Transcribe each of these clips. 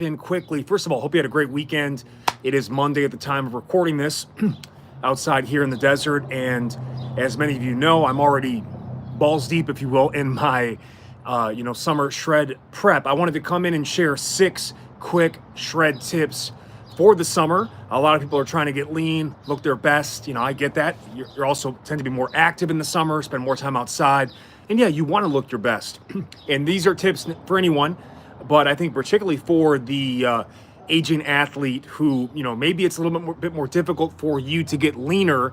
in quickly. First of all, hope you had a great weekend. It is Monday at the time of recording this outside here in the desert. And as many of you know, I'm already balls deep, if you will, in my summer shred prep. I wanted to come in and share 6 quick shred tips for the summer. A lot of people are trying to get lean, look their best. I get that. You're also tend to be more active in the summer, spend more time outside. And yeah, you want to look your best. And these are tips for anyone, but I think particularly for the aging athlete who, maybe it's a little bit more difficult for you to get leaner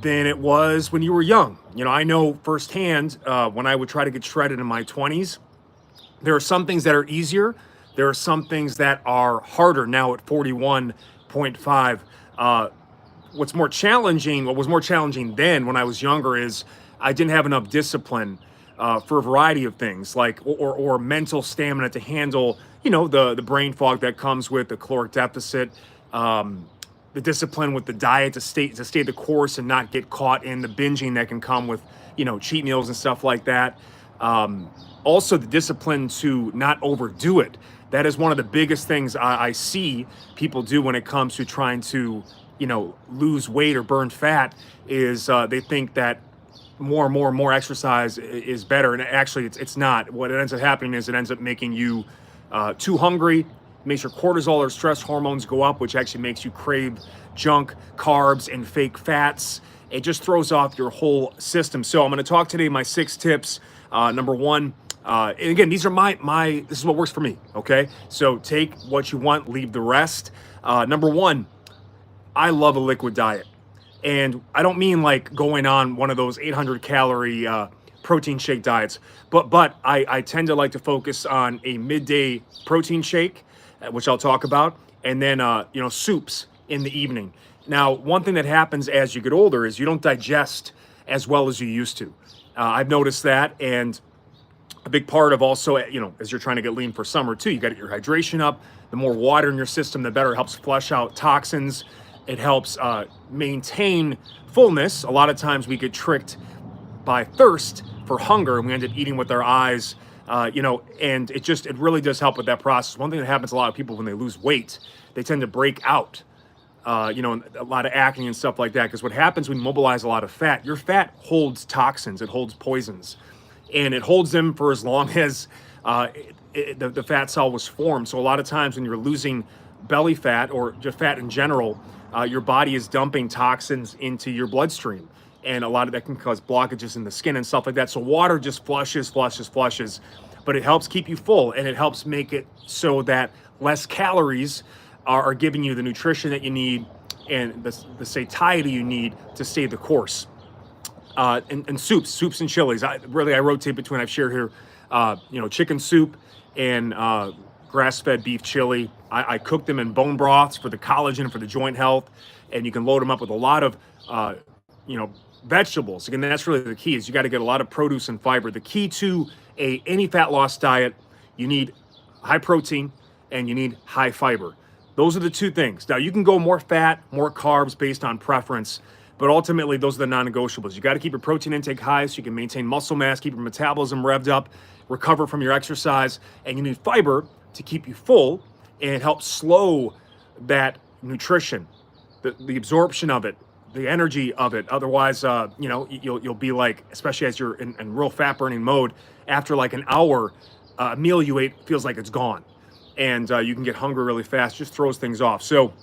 than it was when you were young. I know firsthand when I would try to get shredded in my 20s, there are some things that are easier. There are some things that are harder now at 41.5. What was more challenging then when I was younger is I didn't have enough discipline for a variety of things, like or mental stamina to handle, the brain fog that comes with the caloric deficit, the discipline with the diet to stay the course and not get caught in the binging that can come with, cheat meals and stuff like that. Also, the discipline to not overdo it. That is one of the biggest things I see people do when it comes to trying to, lose weight or burn fat. Is they think that more exercise is better, and actually it's not. What ends up happening is it ends up making you too hungry, makes your cortisol or stress hormones go up, which actually makes you crave junk, carbs, and fake fats. It just throws off your whole system. So I'm going to talk today my 6 tips. Number 1, and again, these are this is what works for me. Okay, so take what you want, leave the rest. Number 1, I love a liquid diet. And I don't mean like going on one of those 800 calorie protein shake diets, but I tend to like to focus on a midday protein shake, which I'll talk about, and then soups in the evening. Now, one thing that happens as you get older is you don't digest as well as you used to. I've noticed that, and a big part of also, as you're trying to get lean for summer too, you got to get your hydration up. The more water in your system, the better. It helps flush out toxins. It helps maintain fullness. A lot of times we get tricked by thirst for hunger, and we end up eating with our eyes, and it really does help with that process. One thing that happens to a lot of people when they lose weight, they tend to break out, a lot of acne and stuff like that, because what happens when you mobilize a lot of fat, your fat holds toxins, it holds poisons, and it holds them for as long as the fat cell was formed. So a lot of times when you're losing belly fat or just fat in general, your body is dumping toxins into your bloodstream, and a lot of that can cause blockages in the skin and stuff like that. So water just flushes, but it helps keep you full, and it helps make it so that less calories are giving you the nutrition that you need and the satiety you need to stay the course. And soups and chilies. I rotate between. I've shared here, chicken soup and grass-fed beef chili. I cook them in bone broths for the collagen, for the joint health, and you can load them up with a lot of, vegetables. Again, that's really the key. Is you got to get a lot of produce and fiber. The key to any fat loss diet, you need high protein and you need high fiber. Those are the 2 things. Now you can go more fat, more carbs based on preference, but ultimately those are the non-negotiables. You got to keep your protein intake high so you can maintain muscle mass, keep your metabolism revved up, recover from your exercise, and you need fiber to keep you full and help slow that nutrition, the absorption of it, the energy of it. Otherwise, you'll be like, especially as you're in real fat burning mode, after like an hour, a meal you ate feels like it's gone, and you can get hungry really fast. Just throws things off. So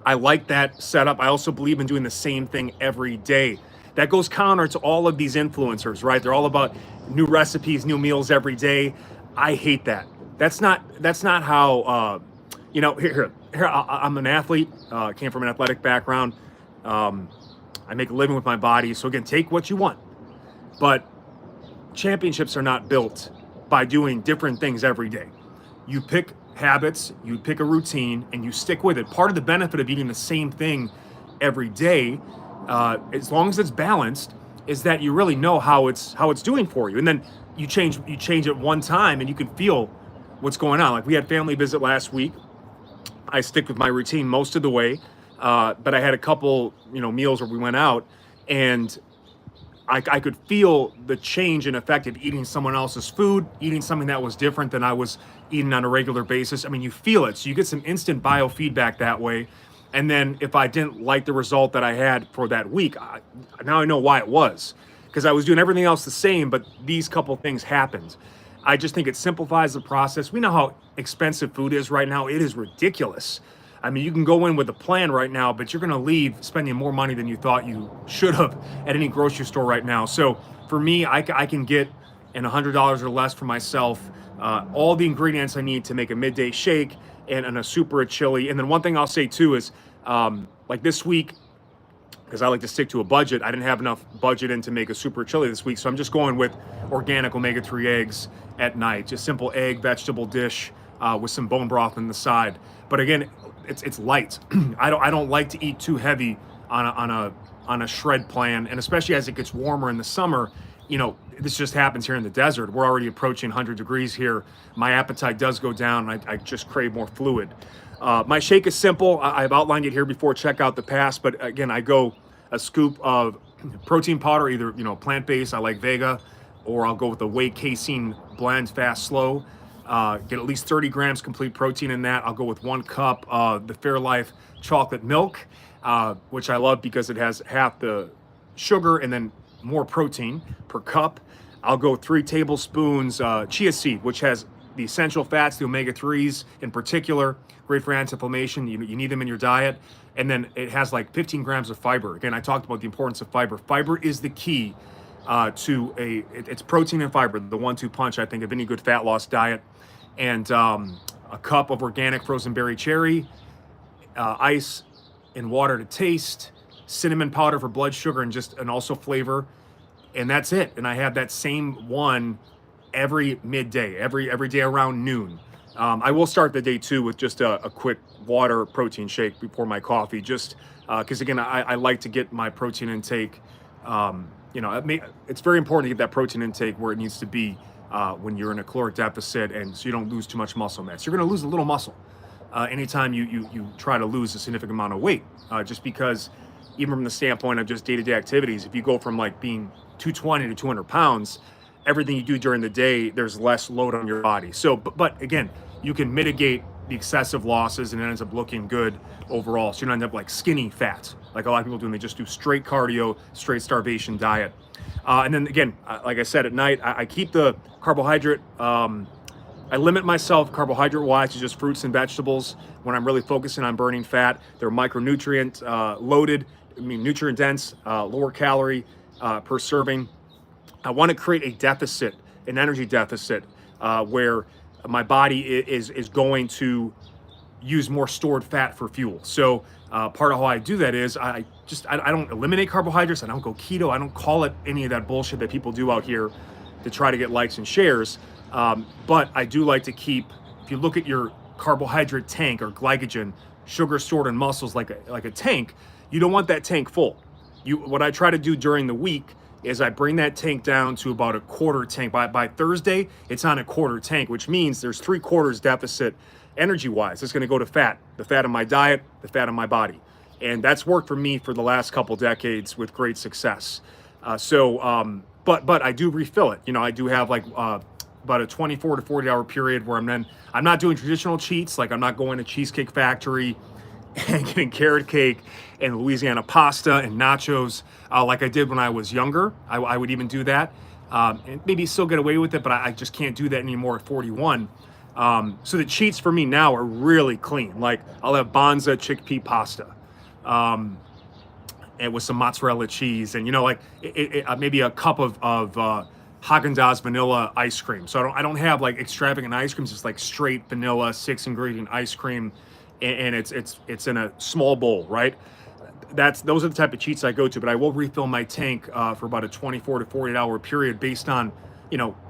I like that setup. I also believe in doing the same thing every day. That goes counter to all of these influencers, right? They're all about new recipes, new meals every day. I hate that. That's not how, here, I'm an athlete, came from an athletic background. I make a living with my body. So again, take what you want, but championships are not built by doing different things every day. You pick habits, you pick a routine, and you stick with it. Part of the benefit of eating the same thing every day, as long as it's balanced, is that you really know how it's doing for you. And then you change it one time and you can feel what's going on. Like we had family visit last week. I stick with my routine most of the way, but I had a couple meals where we went out, and I could feel the change in effect of eating someone else's food, eating something that was different than I was eating on a regular basis. I mean, you feel it. So you get some instant biofeedback that way. And then if I didn't like the result that I had for that week, now I know why it was, because I was doing everything else the same, but these couple things happened. I just think it simplifies the process. We know how expensive food is right now. It is ridiculous. I mean, you can go in with a plan right now, but you're going to leave spending more money than you thought you should have at any grocery store right now. So for me, I can get in $100 or less for myself all the ingredients I need to make a midday shake and a super chili. And then one thing I'll say too is like this week, because I like to stick to a budget, I didn't have enough budget in to make a super chili this week. So I'm just going with organic omega-3 eggs at night, just simple egg, vegetable dish with some bone broth on the side. But again, it's light. I don't like to eat too heavy on a shred plan, and especially as it gets warmer in the summer. You know, this just happens here in the desert. We're already approaching 100 degrees here. My appetite does go down, and I just crave more fluid. My shake is simple. I've outlined it here before. Check out the past. But again, I go a scoop of protein powder, either plant-based. I like Vega, or I'll go with the whey casein blend, fast slow. Get at least 30 grams complete protein in that. I'll go with 1 cup of the Fairlife chocolate milk, which I love because it has half the sugar and then more protein per cup. I'll go 3 tablespoons chia seed, which has the essential fats, the omega-3s in particular, great for anti-inflammation. You need them in your diet. And then it has like 15 grams of fiber. Again, I talked about the importance of fiber. Fiber is the key it's protein and fiber, the 1-2 punch, I think, of any good fat loss diet. And a cup of organic frozen berry cherry, ice and water to taste, cinnamon powder for blood sugar and also flavor. And that's it. And I have that same one every midday, every day around noon. I will start the day too with just a quick water protein shake before my coffee, just because again, I like to get my protein intake. It's very important to get that protein intake where it needs to be when you're in a caloric deficit, and so you don't lose too much muscle mass. You're going to lose a little muscle anytime you try to lose a significant amount of weight, just because even from the standpoint of just day-to-day activities, if you go from like being 220 to 200 pounds, everything you do during the day, there's less load on your body. So, but again, you can mitigate the excessive losses and it ends up looking good overall. So you don't end up like skinny fat, like a lot of people do, and they just do straight cardio, straight starvation diet. And then again, like I said, at night, I keep the carbohydrate, I limit myself carbohydrate-wise to just fruits and vegetables when I'm really focusing on burning fat. They're micronutrient loaded, nutrient dense, lower calorie per serving. I want to create a deficit, an energy deficit, where my body is going to use more stored fat for fuel. So part of how I do that is I don't eliminate carbohydrates. I don't go keto. I don't call it any of that bullshit that people do out here to try to get likes and shares. But I do like to keep, if you look at your carbohydrate tank or glycogen, sugar stored in muscles like a tank, you don't want that tank full. What I try to do during the week is I bring that tank down to about a quarter tank. By Thursday, it's on a quarter tank, which means there's 3/4 deficit energy-wise. It's going to go to fat, the fat in my diet, the fat in my body. And that's worked for me for the last couple decades with great success. But I do refill it. I do have like about a 24 to 40 hour period where I'm not doing traditional cheats. Like I'm not going to Cheesecake Factory and getting carrot cake and Louisiana pasta and nachos like I did when I was younger. I would even do that and maybe still get away with it, but I just can't do that anymore at 41. So the cheats for me now are really clean. Like I'll have Banza chickpea pasta and with some mozzarella cheese and maybe a cup of Haagen-Dazs vanilla ice cream. So I don't have like extravagant ice creams. It's like straight vanilla 6-ingredient ice cream, and it's in a small bowl, right? Those are the type of cheats I go to, but I will refill my tank for about a 24 to 48 hour period based on,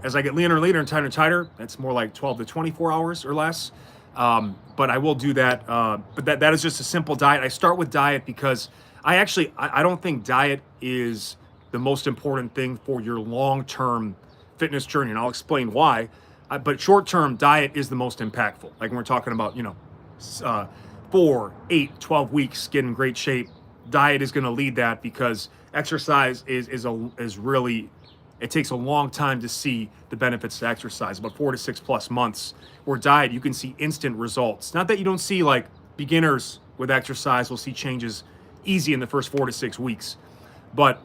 as I get leaner and leaner and tighter, that's more like 12 to 24 hours or less. But I will do that. But that is just a simple diet. I start with diet because I don't think diet is the most important thing for your long-term fitness journey, and I'll explain why. But short-term diet is the most impactful. Like when we're talking about, 4, 8, 12 weeks, get in great shape, diet is going to lead that because exercise is really, it takes a long time to see the benefits to exercise, about 4 to 6 plus months. Where diet, you can see instant results. Not that you don't see, like, beginners with exercise will see changes easy in the first 4 to 6 weeks, but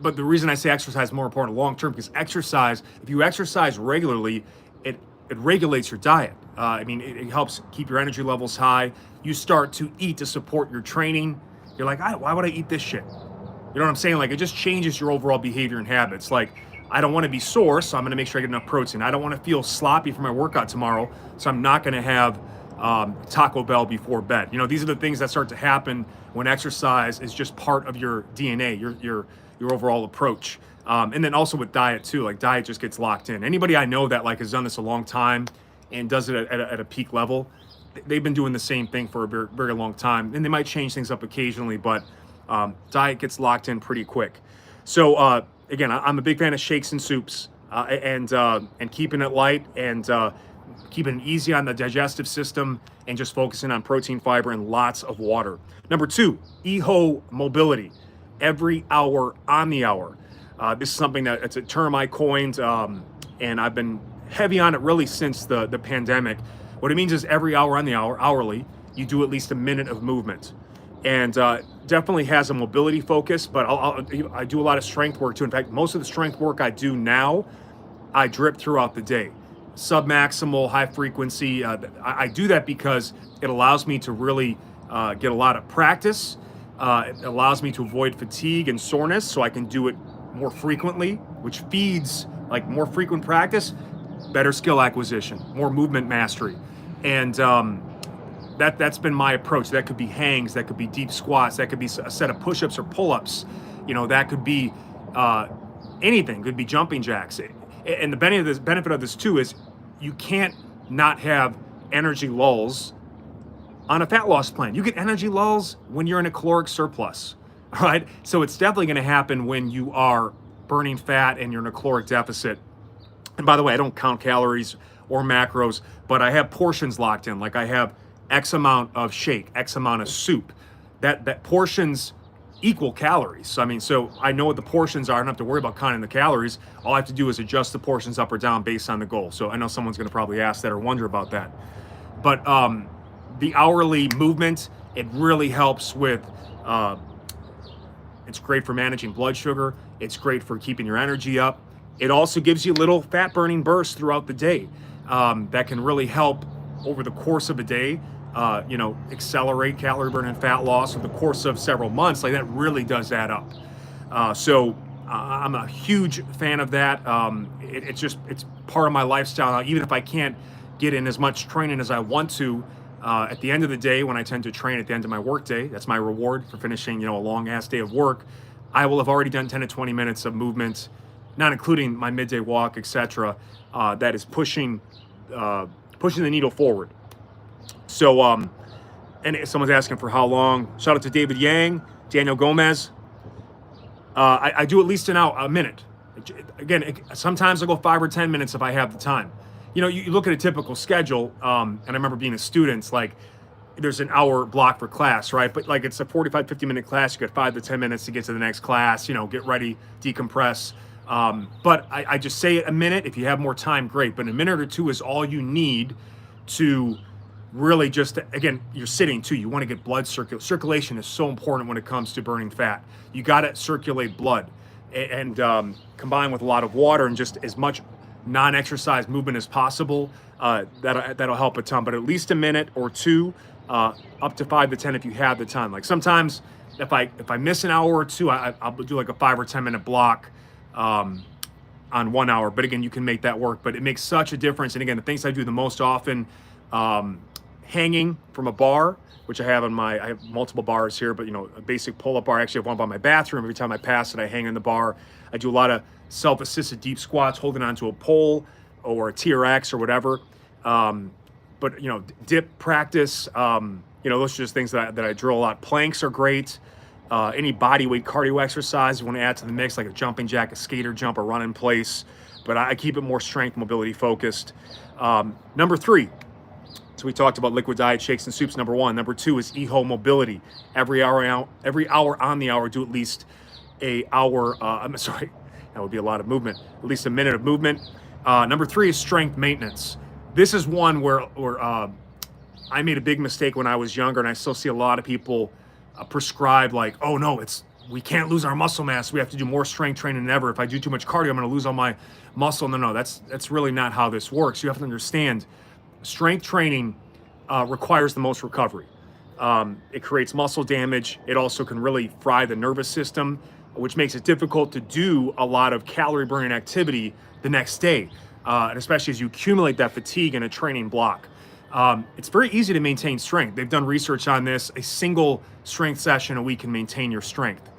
but the reason I say exercise is more important long term, because exercise, if you exercise regularly, it regulates your diet. I mean, it helps keep your energy levels high. You start to eat to support your training. You're like, why would I eat this shit? You know what I'm saying? Like, it just changes your overall behavior and habits. Like, I don't want to be sore, so I'm going to make sure I get enough protein. I don't want to feel sloppy for my workout tomorrow, so I'm not going to have Taco Bell before bed. You know, these are the things that start to happen when exercise is just part of your DNA, your overall approach. And then also with diet too, like, diet just gets locked in. Anybody I know that, like, has done this a long time and does it at a peak level, they've been doing the same thing for a very, very long time. And they might change things up occasionally, but diet gets locked in pretty quick. So again, I'm a big fan of shakes and soups, and keeping it light, and keeping it easy on the digestive system, and just focusing on protein, fiber, and lots of water. Number 2, EHO mobility, every hour on the hour. This is something that, it's a term I coined, and I've been heavy on it really since the pandemic. What it means is every hour on the hour, hourly, you do at least a minute of movement. And definitely has a mobility focus, but I do a lot of strength work too. In fact, most of the strength work I do now, I drip throughout the day. Submaximal, high frequency. I do that because it allows me to really get a lot of practice. It allows me to avoid fatigue and soreness, so I can do it more frequently, which feeds, like, more frequent practice, better skill acquisition, more movement mastery. And that's been my approach. That could be hangs, that could be deep squats, that could be a set of push-ups or pull-ups. You know, that could be anything. Could be jumping jacks. And the benefit of this too is you can't not have energy lulls on a fat loss plan. You get energy lulls when you're in a caloric surplus, all right? So it's definitely going to happen when you are burning fat and you're in a caloric deficit. And by the way, I don't count calories or macros, but I have portions locked in. Like, I have X amount of shake, X amount of soup. That portions equal calories. So, I mean, so I know what the portions are. I don't have to worry about counting the calories. All I have to do is adjust the portions up or down based on the goal. So I know someone's going to probably ask that or wonder about that. But the hourly movement, it really helps with, it's great for managing blood sugar. It's great for keeping your energy up. It also gives you little fat burning bursts throughout the day that can really help over the course of a day, accelerate calorie burn and fat loss over the course of several months. Like, that really does add up. So I'm a huge fan of that. It's part of my lifestyle now. Even if I can't get in as much training as I want to, at the end of the day, when I tend to train at the end of my work day, that's my reward for finishing, a long ass day of work. I will have already done 10 to 20 minutes of movement, not including my midday walk, etc. That is pushing the needle forward. So, and someone's asking for how long. Shout out to David Yang, Daniel Gomez. I do at least a minute. Again, sometimes I'll go 5 or 10 minutes if I have the time. You look at a typical schedule, and I remember being a student, like, there's an hour block for class, right? But, like, it's a 45, 50-minute class. You got 5 to 10 minutes to get to the next class, get ready, decompress. But I just say a minute. If you have more time, great. But a minute or two is all you need to really just, again, you're sitting too. You want to get blood circulation is so important when it comes to burning fat. You got to circulate blood and combine with a lot of water and just as much non-exercise movement as possible. That'll help a ton. But at least a minute or two, up to 5 to 10 if you have the time. Like, sometimes if I miss an hour or two, I'll do like a 5 or 10 minute block on 1 hour. But again, you can make that work. But it makes such a difference. And again, the things I do the most often, hanging from a bar, which I have multiple bars here, but a basic pull-up bar. I actually have one by my bathroom. Every time I pass it, I hang in the bar. I do a lot of self-assisted deep squats, holding onto a pole or a TRX or whatever. But dip practice, those are just things that I drill a lot. Planks are great. Any body weight cardio exercise you want to add to the mix, like a jumping jack, a skater jump, or run in place. But I keep it more strength mobility focused. Number 3, So we talked about liquid diet, shakes and soups, number one. Number two is EHO mobility. Every hour on the hour, do at least a hour. I'm sorry, that would be a lot of movement. At least a minute of movement. Number three is strength maintenance. This is one where I made a big mistake when I was younger, and I still see a lot of people prescribe like, oh no, we can't lose our muscle mass. We have to do more strength training than ever. If I do too much cardio, I'm going to lose all my muscle. No, that's really not how this works. You have to understand, strength training requires the most recovery. It creates muscle damage. It also can really fry the nervous system, which makes it difficult to do a lot of calorie burning activity the next day, and especially as you accumulate that fatigue in a training block. It's very easy to maintain strength. They've done research on this. A single strength session a week can maintain your strength.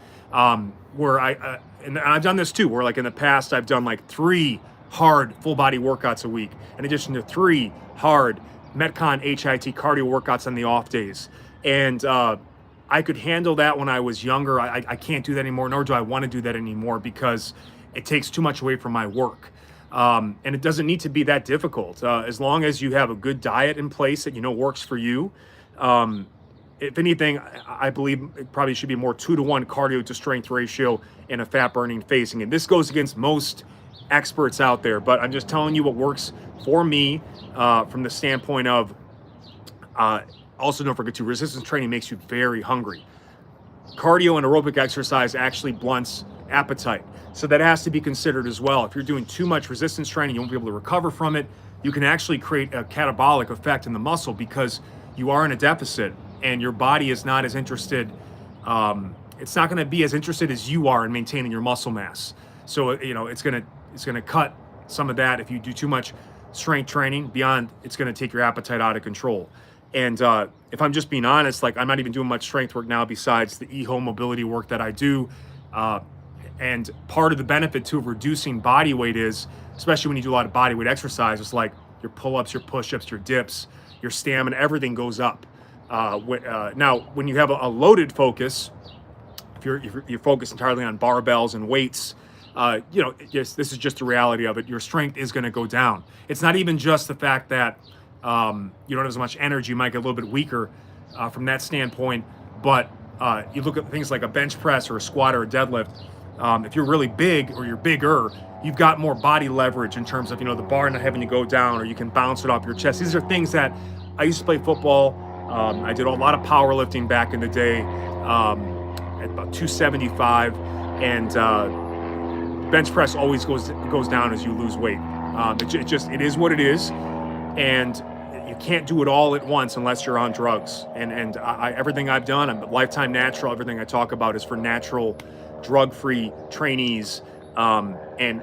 Where and I've done this too, where like in the past, I've done like 3 hard full body workouts a week, in addition to 3 hard Metcon HIIT cardio workouts on the off days. And I could handle that when I was younger. I can't do that anymore, nor do I want to do that anymore, because it takes too much away from my work. And it doesn't need to be that difficult. As long as you have a good diet in place that you know works for you. If anything, I believe it probably should be more 2-to-1 cardio to strength ratio in a fat burning phase. And this goes against most experts out there, but I'm just telling you what works for me from the standpoint of, also don't forget too, resistance training makes you very hungry. Cardio and aerobic exercise actually blunts appetite. So that has to be considered as well. If you're doing too much resistance training, you won't be able to recover from it. You can actually create a catabolic effect in the muscle because you are in a deficit and your body is not as interested. It's not going to be as interested as you are in maintaining your muscle mass. So, it's going to cut some of that if you do too much strength training. Beyond, it's going to take your appetite out of control. And if I'm just being honest, like I'm not even doing much strength work now besides the EHO mobility work that I do. And part of the benefit too of reducing body weight is, especially when you do a lot of body weight exercise, it's like your pull-ups, your push-ups, your dips, your stamina, everything goes up. Now, when you have a loaded focus, if you're focused entirely on barbells and weights, this is just the reality of it. Your strength is going to go down. It's not even just the fact that you don't have as much energy. You might get a little bit weaker from that standpoint. But you look at things like a bench press or a squat or a deadlift. If you're really big or you're bigger, you've got more body leverage in terms of, the bar not having to go down, or you can bounce it off your chest. These are things that I used to play football. I did a lot of powerlifting back in the day at about 275, and bench press always goes down as you lose weight. It is what it is, and you can't do it all at once unless you're on drugs. And everything I've done, I'm lifetime natural. Everything I talk about is for natural, drug-free trainees, and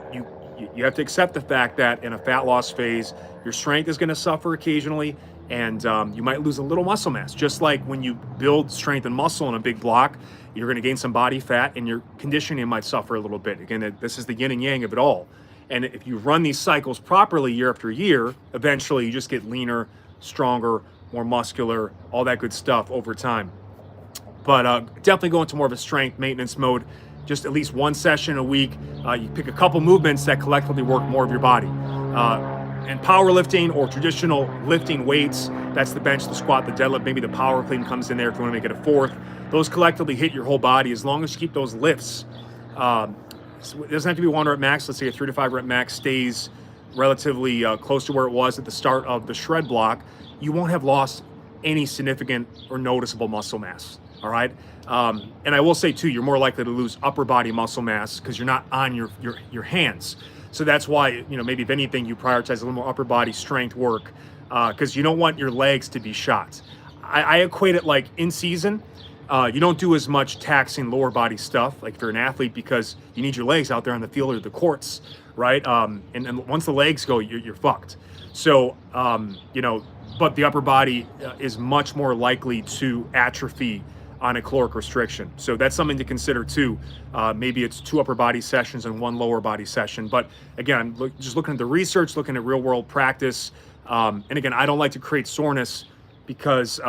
you have to accept the fact that in a fat loss phase, your strength is going to suffer occasionally, and you might lose a little muscle mass. Just like when you build strength and muscle in a big block, you're going to gain some body fat, and your conditioning might suffer a little bit. Again, this is the yin and yang of it all. And if you run these cycles properly year after year, eventually you just get leaner, stronger, more muscular, all that good stuff over time. But definitely go into more of a strength maintenance mode. Just at least one session a week. You pick a couple movements that collectively work more of your body. And powerlifting or traditional lifting weights, that's the bench, the squat, the deadlift, maybe the power clean comes in there if you want to make it a fourth. Those collectively hit your whole body as long as you keep those lifts. So it doesn't have to be 1 rep max. Let's say a 3 to 5 rep max stays relatively close to where it was at the start of the shred block. You won't have lost any significant or noticeable muscle mass. All right. And I will say too, you're more likely to lose upper body muscle mass because you're not on your hands. So that's why, maybe if anything, you prioritize a little more upper body strength work because you don't want your legs to be shot. I equate it like in season. You don't do as much taxing lower body stuff like if you're an athlete because you need your legs out there on the field or the courts, right? And once the legs go, you're fucked. So, but the upper body is much more likely to atrophy on a caloric restriction. So that's something to consider too. Maybe it's 2 upper body sessions and 1 lower body session. But again, just looking at the research, looking at real world practice. And again, I don't like to create soreness because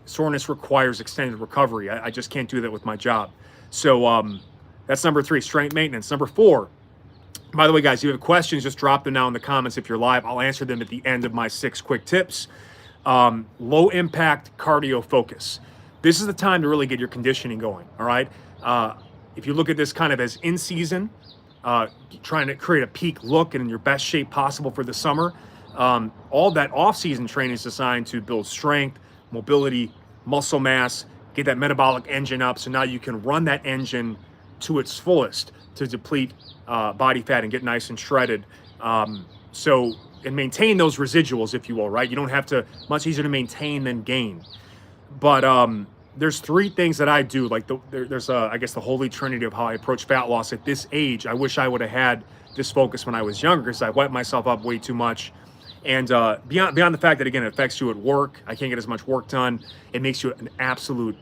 soreness requires extended recovery. I just can't do that with my job. So that's number 3, strength maintenance. Number 4, by the way, guys, if you have questions, just drop them now in the comments if you're live. I'll answer them at the end of my 6 quick tips. Low impact cardio focus. This is the time to really get your conditioning going. All right. If you look at this kind of as in season, trying to create a peak look and in your best shape possible for the summer, all that off season training is designed to build strength, mobility, muscle mass, get that metabolic engine up. So now you can run that engine to its fullest to deplete body fat and get nice and shredded. And maintain those residuals, if you will, right? You don't have to, much easier to maintain than gain. But there's three things that I do. Like there's I guess the holy trinity of how I approach fat loss at this age. I wish I would have had this focus when I was younger, because I wiped myself up way too much. And beyond the fact that, again, it affects you at work, I can't get as much work done. It makes you an absolute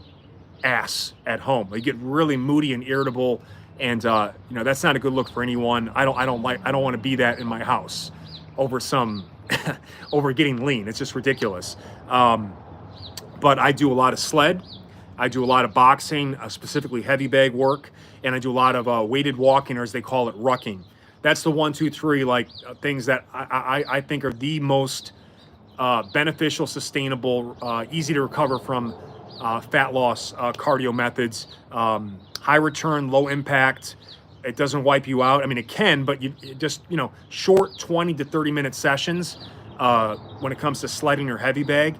ass at home. You get really moody and irritable, and that's not a good look for anyone. I don't want to be that in my house over over getting lean. It's just ridiculous. But I do a lot of sled. I do a lot of boxing, specifically heavy bag work, and I do a lot of weighted walking, or as they call it, rucking. That's the 1, 2, 3 things that I think are the most beneficial, sustainable, easy to recover from fat loss cardio methods. High return, low impact. It doesn't wipe you out. I mean, it can, but you just, short 20 to 30 minute sessions when it comes to sledding or heavy bag.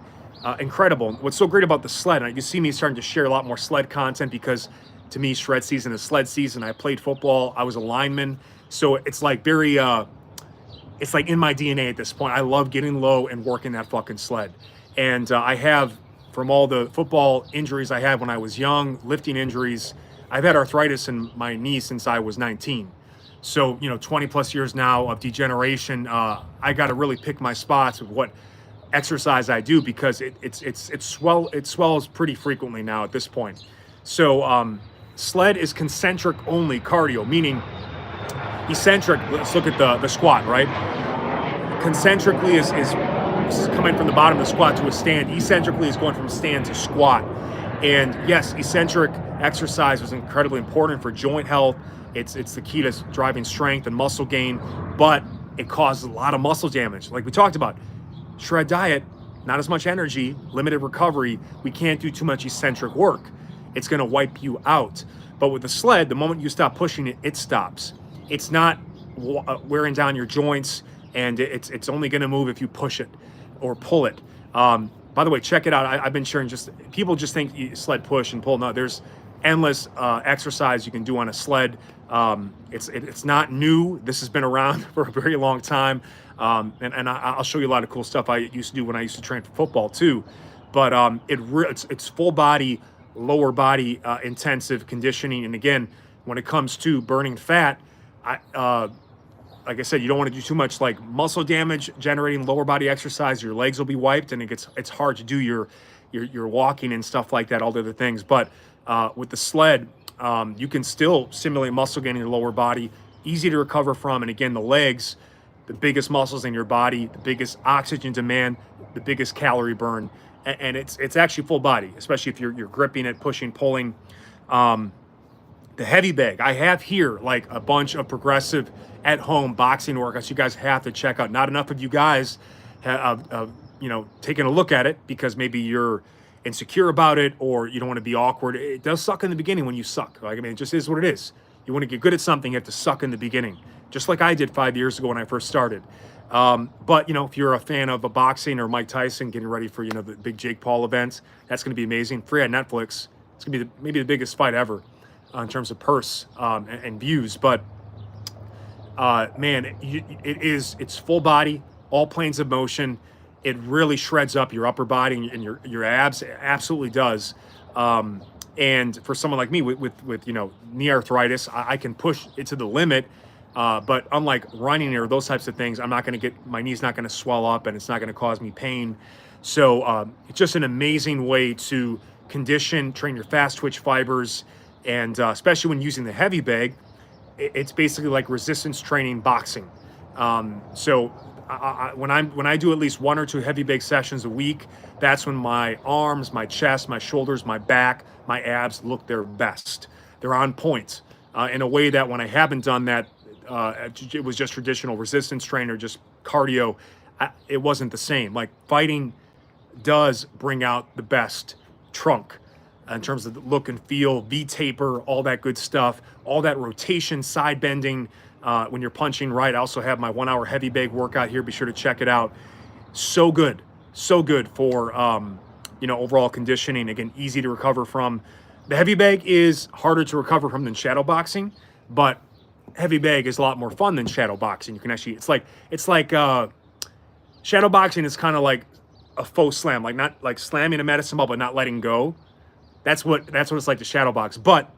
Incredible. What's so great about the sled, and you see me starting to share a lot more sled content, because to me, shred season is sled season. I played football. I was a lineman. So it's like it's like in my DNA at this point. I love getting low and working that fucking sled. And I have, from all the football injuries I had when I was young, lifting injuries, I've had arthritis in my knee since I was 19. So, 20 plus years now of degeneration. I got to really pick my spots of what exercise I do, because it swells pretty frequently now at this point. So sled is concentric only cardio, meaning eccentric. Let's look at the squat, right? Concentrically is coming from the bottom of the squat to a stand. Eccentrically is going from stand to squat. And yes, eccentric exercise is incredibly important for joint health. It's the key to driving strength and muscle gain, but it causes a lot of muscle damage. Like we talked about, shred diet, not as much energy, limited recovery. We can't do too much eccentric work. It's going to wipe you out. But with the sled, the moment you stop pushing it, it stops. It's not wearing down your joints, and it's only going to move if you push it or pull it. By the way, check it out. I've been sharing, people just think you sled push and pull. No, there's endless exercise you can do on a sled. It's not new. This has been around for a very long time. And I'll show you a lot of cool stuff I used to do when I used to train for football too. But it's full body, lower body intensive conditioning. And again, when it comes to burning fat, like I said, you don't want to do too much like muscle damage generating lower body exercise. Your legs will be wiped, and it's hard to do your walking and stuff like that, all the other things. But with the sled, you can still simulate muscle gain in your lower body, easy to recover from. And again, the legs, the biggest muscles in your body, the biggest oxygen demand, the biggest calorie burn, and it's actually full body, especially if you're gripping it, pushing, pulling. The heavy bag, I have here like a bunch of progressive at-home boxing workouts you guys have to check out. Not enough of you guys have taken a look at it, because maybe you're insecure about it, or you don't want to be awkward. It does suck in the beginning when you suck. It just is what it is. You want to get good at something, you have to suck in the beginning, just like I did 5 years ago when I first started. But if you're a fan of a boxing or Mike Tyson getting ready for the big Jake Paul events, that's going to be amazing. Free on Netflix. It's going to be maybe the biggest fight ever in terms of purse and views. But man, it's full body, all planes of motion. It really shreds up your upper body and your abs. It absolutely does. And for someone like me with knee arthritis, I can push it to the limit. But unlike running or those types of things, my knee's not going to swell up, and it's not going to cause me pain. So it's just an amazing way to condition, train your fast twitch fibers. And especially when using the heavy bag, it's basically like resistance training boxing. So when I do at least 1 or 2 heavy bag sessions a week, that's when my arms, my chest, my shoulders, my back, my abs look their best. They're on point in a way that when I haven't done that, it was just traditional resistance training or just cardio, it wasn't the same. Like fighting does bring out the best trunk in terms of the look and feel, V-taper, all that good stuff, all that rotation, side bending when you're punching right. I also have my 1 hour heavy bag workout here. Be sure to check it out. So good for overall conditioning. Again, easy to recover from. The heavy bag is harder to recover from than shadow boxing, but heavy bag is a lot more fun than shadow boxing. You can actually, it's like shadow boxing is kind of like a faux slam, like not like slamming a medicine ball but not letting go. That's what it's like to shadow box. But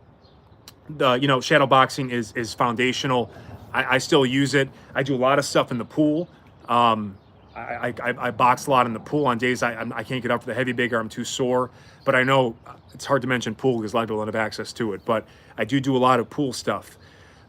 the shadow boxing is foundational. I still use it. I do a lot of stuff in the pool. I box a lot in the pool on days I can't get up for the heavy bag or I'm too sore. But I know it's hard to mention pool because a lot of people don't have access to it. But I do a lot of pool stuff.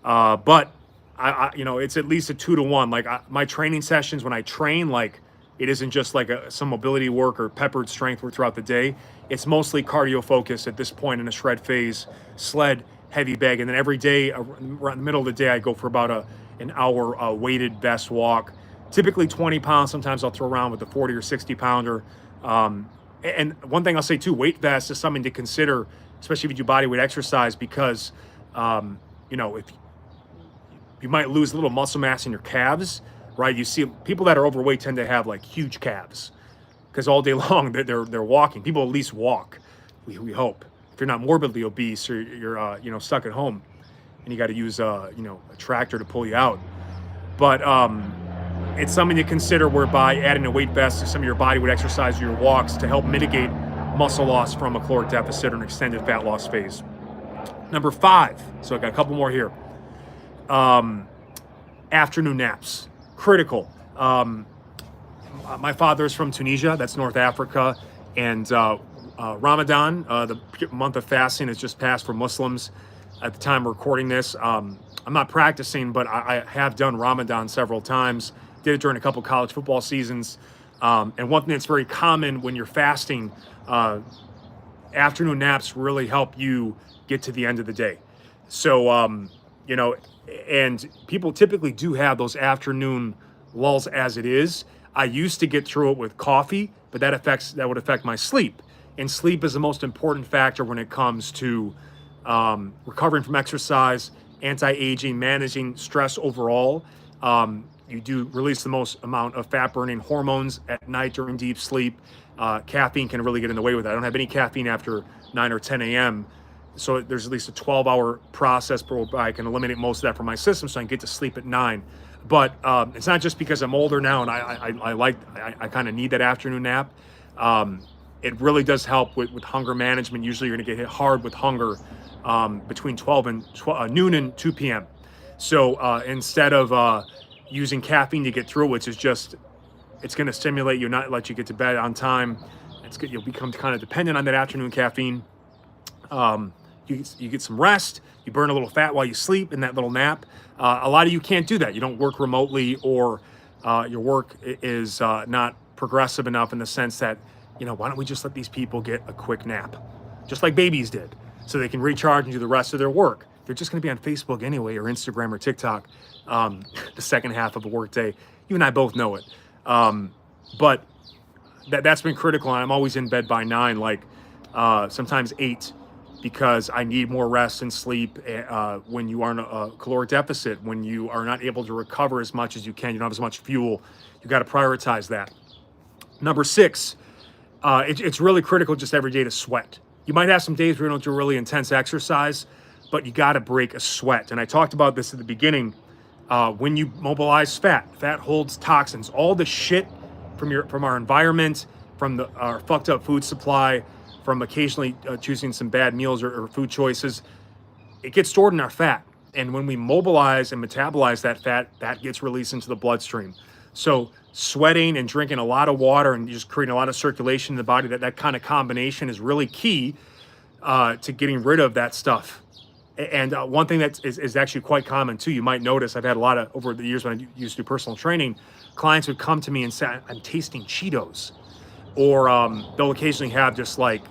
But it's at least a 2-to-1. Like my training sessions when I train, like it isn't just like some mobility work or peppered strength work throughout the day. It's mostly cardio focused at this point in the shred phase, sled, heavy bag, and then every day around the middle of the day I go for about an hour weighted vest walk. Typically 20 pounds. Sometimes I'll throw around with a 40 or 60 pounder. And one thing I'll say too, weight vest is something to consider, especially if you do body weight exercise, because if you might lose a little muscle mass in your calves, right? You see people that are overweight tend to have like huge calves because all day long they're walking. People at least walk. We hope. If you're not morbidly obese or you're stuck at home and you got to use a tractor to pull you out, but it's something to consider whereby adding a weight vest to some of your body weight exercise or your walks to help mitigate muscle loss from a caloric deficit or an extended fat loss phase. Number 5, so I got a couple more here. Afternoon naps, critical. My father is from Tunisia, that's North Africa, and Ramadan, the month of fasting, has just passed for Muslims at the time of recording this. I'm not practicing, but I have done Ramadan several times. Did it during a couple college football seasons. And one thing that's very common when you're fasting, afternoon naps really help you get to the end of the day. So, and people typically do have those afternoon lulls as it is. I used to get through it with coffee, but that would affect my sleep. And sleep is the most important factor when it comes to recovering from exercise, anti-aging, managing stress overall. You do release the most amount of fat-burning hormones at night during deep sleep. Caffeine can really get in the way with that. I don't have any caffeine after 9 or 10 a.m., so there's at least a 12-hour process where I can eliminate most of that from my system so I can get to sleep at 9. But it's not just because I'm older now and I kind of need that afternoon nap. It really does help with hunger management. Usually you're going to get hit hard with hunger between noon and 2 p.m. So instead of using caffeine to get through, which is just, it's going to stimulate you, not let you get to bed on time. It's good. You'll become kind of dependent on that afternoon caffeine. You get some rest, you burn a little fat while you sleep in that little nap. A lot of you can't do that. You don't work remotely, or your work is not progressive enough in the sense that, why don't we just let these people get a quick nap, just like babies did, so they can recharge and do the rest of their work. They're just going to be on Facebook anyway, or Instagram or TikTok, the second half of a work day. You and I both know it. But that's been critical. And I'm always in bed by 9, like sometimes 8, because I need more rest and sleep when you are in a caloric deficit, when you are not able to recover as much as you can. You don't have as much fuel. You got to prioritize that. Number 6, it's really critical just every day to sweat. You might have some days where you don't do really intense exercise, but you got to break a sweat. And I talked about this at the beginning. When you mobilize fat holds toxins, all the shit from our environment, from our fucked up food supply, from occasionally choosing some bad meals or food choices. It gets stored in our fat. And when we mobilize and metabolize that fat, that gets released into the bloodstream. So sweating and drinking a lot of water and just creating a lot of circulation in the body, that kind of combination is really key to getting rid of that stuff. And one thing that is actually quite common too, you might notice, I've had a lot of, over the years when I used to do personal training, clients would come to me and say, I'm tasting Cheetos. Or they'll occasionally have just like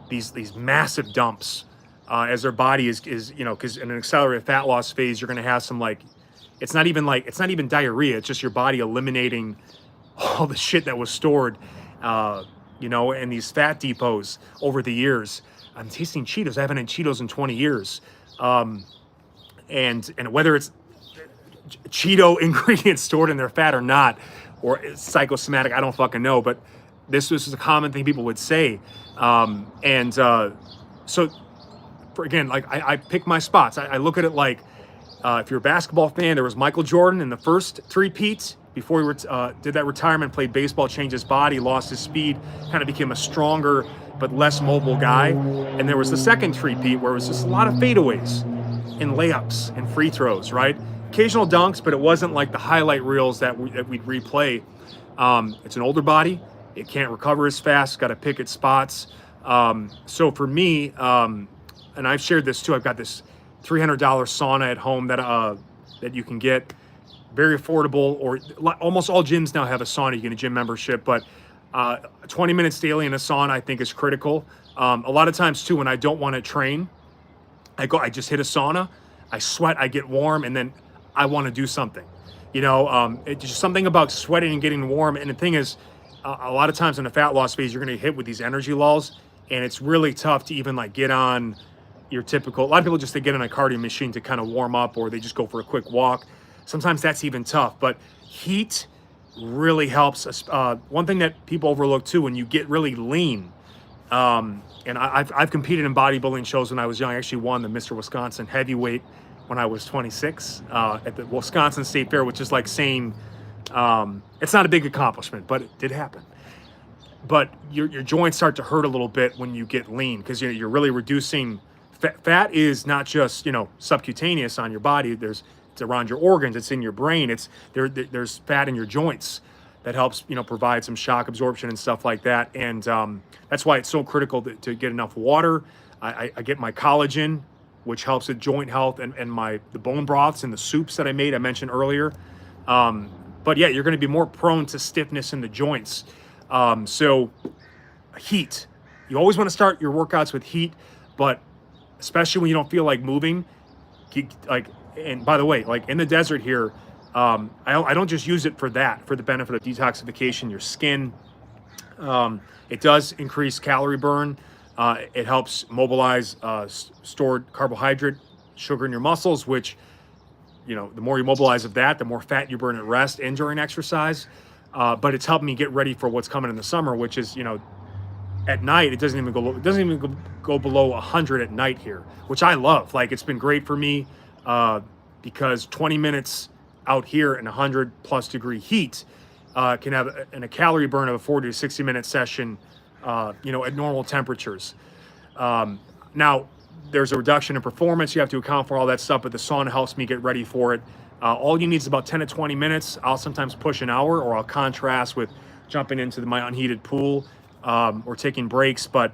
these massive dumps as their body is because in an accelerated fat loss phase, you're going to have some it's not even diarrhea. It's just your body eliminating all the shit that was stored you know, and these fat depots over the years. I'm tasting Cheetos. I haven't had Cheetos in 20 years. And whether it's Cheeto ingredients stored in their fat or not, or psychosomatic, I don't fucking know. But this was a common thing people would say. So for, again, like I pick my spots. I look at it like, if you're a basketball fan, there was Michael Jordan in the first three-peat before he did that retirement, played baseball, changed his body, lost his speed, kind of became a stronger but less mobile guy. And there was the second three-peat where it was just a lot of fadeaways and layups and free throws, right? Occasional dunks, but it wasn't like the highlight reels that we'd replay. It's an older body. It can't recover as fast. Got to pick its spots. So for me, and I've shared this too, I've got this $300 sauna at home that you can get, very affordable, or almost all gyms now have a sauna. You get a gym membership, but 20 minutes daily in a sauna I think is critical. A lot of times too, when I don't want to train, I just hit a sauna, I sweat, I get warm, and then I want to do something. You know, it's just something about sweating and getting warm. And the thing is, a lot of times in a fat loss phase, you're going to hit with these energy lulls, and it's really tough to even like get on your typical. A lot of people just, they get on a cardio machine to kind of warm up, or they just go for a quick walk. Sometimes that's even tough, but heat really helps us. One thing that people overlook too, when you get really lean, and I've competed in bodybuilding shows when I was young. I actually won the Mr. Wisconsin heavyweight when I was 26 at the Wisconsin State Fair, which is like saying, it's not a big accomplishment, but it did happen. But your joints start to hurt a little bit when you get lean, because you're really reducing. Fat is not just, you know, subcutaneous on your body. It's around your organs. It's in your brain. There's fat in your joints that helps, you know, provide some shock absorption and stuff like that. And that's why it's so critical to get enough water. I get my collagen, which helps with joint health, and the bone broths and the soups that I made, I mentioned earlier. But yeah, you're going to be more prone to stiffness in the joints. So heat, you always want to start your workouts with heat, but especially when you don't feel like moving, and by the way, like in the desert here, I don't just use it for the benefit of detoxification, your skin. It does increase calorie burn. It helps mobilize stored carbohydrate, sugar in your muscles, which, you know, the more you mobilize of that, the more fat you burn at rest and during exercise. But it's helped me get ready for what's coming in the summer, which is, you know, at night, it doesn't even go below 100 at night here, which I love. Like, it's been great for me because 20 minutes out here in 100+ degree heat can have a calorie burn of a 40 to 60 minute session, you know, at normal temperatures. Now, there's a reduction in performance. You have to account for all that stuff, but the sauna helps me get ready for it. All you need is about 10 to 20 minutes. I'll sometimes push an hour, or I'll contrast with jumping into my unheated pool. Or taking breaks, but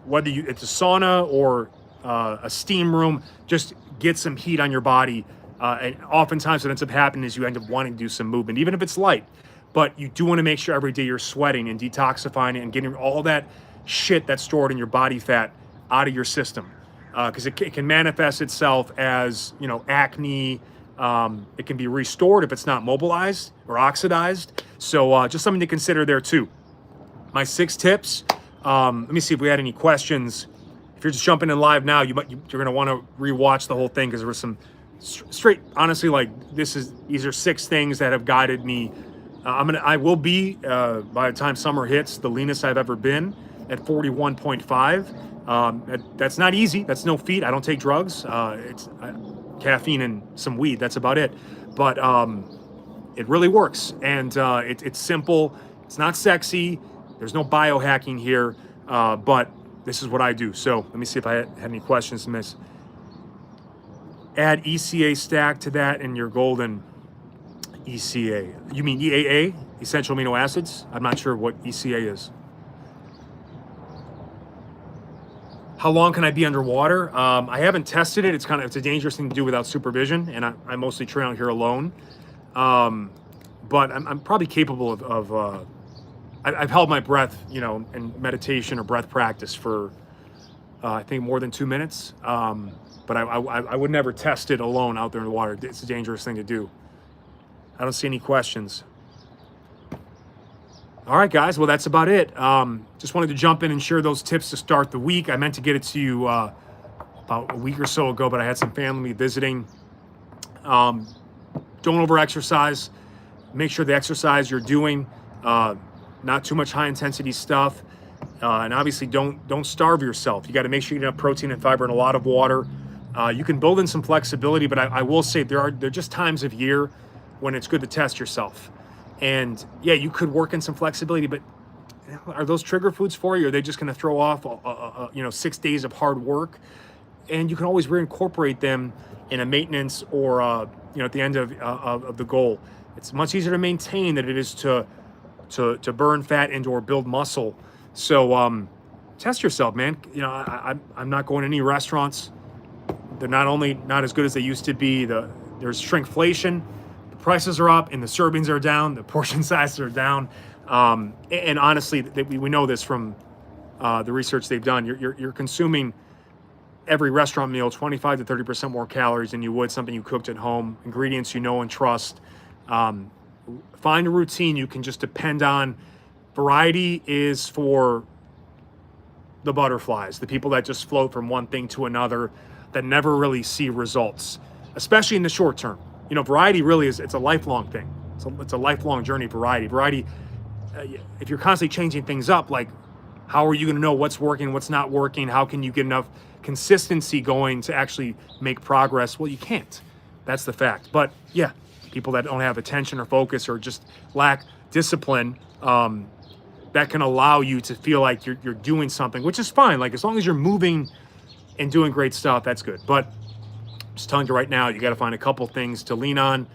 whether it's a sauna or a steam room, just get some heat on your body. And oftentimes what ends up happening is you end up wanting to do some movement, even if it's light. But you do want to make sure every day you're sweating and detoxifying it and getting all that shit that's stored in your body fat out of your system. Because it can manifest itself as, you know, acne. It can be restored if it's not mobilized or oxidized. So just something to consider there too. My 6 tips. Let me see if we had any questions. If you're just jumping in live now, you're going to want to rewatch the whole thing, because there was some straight, honestly, like these are 6 things that have guided me. I will be by the time summer hits, the leanest I've ever been at 41.5. That's not easy. That's no feat. I don't take drugs. It's caffeine and some weed. That's about it. But it really works, and it's simple. It's not sexy. There's no biohacking here, but this is what I do. So let me see if I had any questions to miss. Add ECA stack to that and you're golden. ECA. You mean EAA? Essential amino acids? I'm not sure what ECA is. How long can I be underwater? I haven't tested it. It's a dangerous thing to do without supervision, and I mostly train out here alone. But I'm probably capable of I've held my breath, you know, in meditation or breath practice for, I think, more than 2 minutes. But I would never test it alone out there in the water. It's a dangerous thing to do. I don't see any questions. All right, guys. Well, that's about it. Just wanted to jump in and share those tips to start the week. I meant to get it to you about a week or so ago, but I had some family visiting. Don't over-exercise. Make sure the exercise you're doing, not too much high-intensity stuff. And obviously, don't starve yourself. You got to make sure you get enough protein and fiber and a lot of water. You can build in some flexibility, but I will say there are just times of year when it's good to test yourself. And yeah, you could work in some flexibility, but are those trigger foods for you? Are they just going to throw off, 6 days of hard work? And you can always reincorporate them in a maintenance or, at the end of the goal. It's much easier to maintain than it is to burn fat and or build muscle. So test yourself, man. I'm not going to any restaurants. They're not as good as they used to be. There's shrinkflation. Prices are up and the servings are down, the portion sizes are down. And honestly, we know this from the research they've done. You're consuming every restaurant meal 25 to 30% more calories than you would something you cooked at home, ingredients you know and trust. Find a routine you can just depend on. Variety is for the butterflies, the people that just float from one thing to another, that never really see results, especially in the short term. Variety really it's a lifelong thing. It's a lifelong journey. Variety. If you're constantly changing things up, like how are you going to know what's working, what's not working? How can you get enough consistency going to actually make progress? Well, you can't. That's the fact. But yeah, people that don't have attention or focus or just lack discipline, that can allow you to feel like you're doing something, which is fine. Like as long as you're moving and doing great stuff, that's good. But just telling you right now, you got to find a couple things to lean on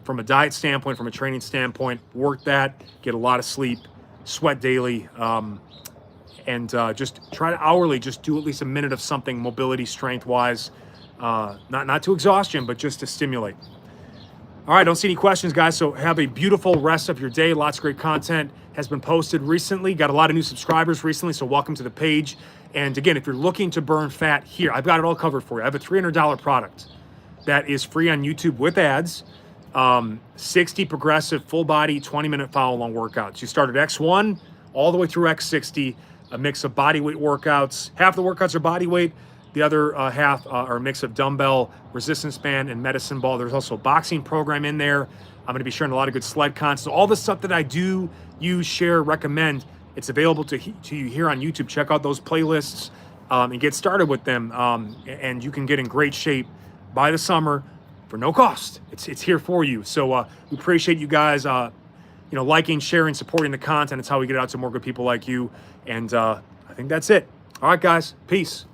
from a diet standpoint, from a training standpoint. Work that, get a lot of sleep, sweat daily, and just try to hourly just do at least a minute of something mobility strength wise, not to exhaustion, but just to stimulate. All right, don't see any questions, guys. So have a beautiful rest of your day. Lots of great content has been posted recently. Got a lot of new subscribers recently, so welcome to the page. And again, if you're looking to burn fat here, I've got it all covered for you. I have a $300 product that is free on YouTube with ads. 60 progressive full body, 20-minute follow along workouts. You start at X1 all the way through X60, a mix of body weight workouts. Half the workouts are body weight. The other half are a mix of dumbbell, resistance band, and medicine ball. There's also a boxing program in there. I'm going to be sharing a lot of good sled content. So all the stuff that I do, use, share, recommend, it's available to you here on YouTube. Check out those playlists and get started with them. And you can get in great shape by the summer for no cost. It's here for you. So we appreciate you guys, liking, sharing, supporting the content. It's how we get it out to more good people like you. And I think that's it. All right, guys. Peace.